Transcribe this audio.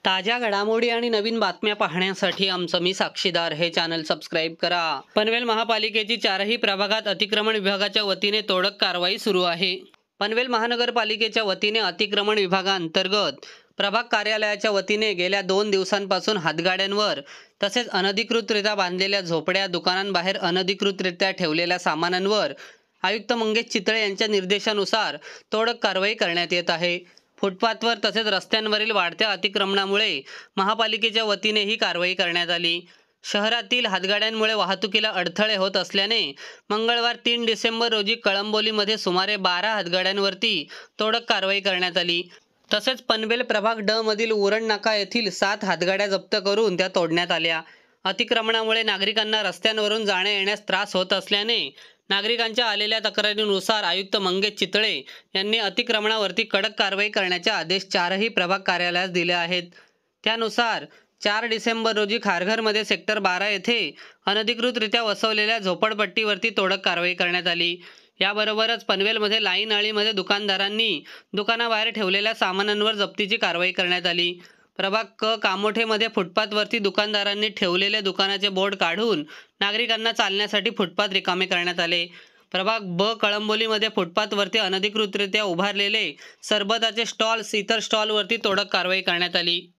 ताज्या घडामोडी आणि नवीन बातम्या पाहण्यासाठी आमचं मी साक्षीदार हे चॅनल सबस्क्राईब करा. पनवेल महापालिकेची चारही प्रभागात अतिक्रमण विभागाच्या वतीने तोडक कारवाई सुरू आहे. पनवेल महानगरपालिकेच्या वतीने अतिक्रमण विभागांतर्गत प्रभाग कार्यालयाच्या वतीने गेल्या 2 दिवसांपासून हातगाड्यांवर तसेच अनधिकृतरित्या बांधलेल्या झोपड्या, दुकानांबाहेर अनधिकृतरित्या ठेवलेल्या सामानांवर आयुक्त मंगेश चितळे यांच्या निर्देशानुसार तोडक कारवाई करण्यात येत आहे. फुटपाथवर तसेच रस्त्यांवरील वाढत्या अतिक्रमणामुळे महापालिकेच्या वतीने ही कारवाई करण्यात आली. शहरातील हातगाड्यांमुळे वाहतुकीला अडथळे होत असल्याने मंगळवार 3 डिसेंबर रोजी कळंबोलीमध्ये सुमारे 12 हातगाड्यांवरती तोडक कारवाई करण्यात आली. तसेच पनवेल प्रभाग ड मधील उरण नाका येथील 7 हातगाड्या जप्त करून त्या तोडण्यात आल्या. अतिक्रमणामुळे नागरिकांना रस्त्यांवरून जाण्या येण्यास त्रास होत असल्याने नागरिकांच्या आलेल्या तक्रारीनुसार आयुक्त मंगेश चितळे यांनी अतिक्रमणावरती कडक कारवाई करण्याचे आदेश चारही प्रभाग कार्यालयास दिले आहेत. त्यानुसार 4 डिसेंबर रोजी खारघरमध्ये सेक्टर 12 येथे अनधिकृतरित्या वसवलेल्या झोपडपट्टीवरती तोडक कारवाई करण्यात आली. याबरोबरच पनवेलमध्ये लाईन अळीमध्ये दुकानदारांनी दुकानाबाहेर ठेवलेल्या सामानांवर जप्तीची कारवाई करण्यात आली. प्रभाग क कामोठेमध्ये फुटपाथवरती दुकानदारांनी ठेवलेले दुकानाचे बोर्ड काढून नागरिकांना चालण्यासाठी फुटपाथ रिकामे करण्यात आले. प्रभाग ब कळंबोलीमध्ये फुटपाथवरती अनधिकृतरित्या उभारलेले सरबताचे स्टॉल्स, इतर स्टॉलवरती तोडक कारवाई करण्यात आली.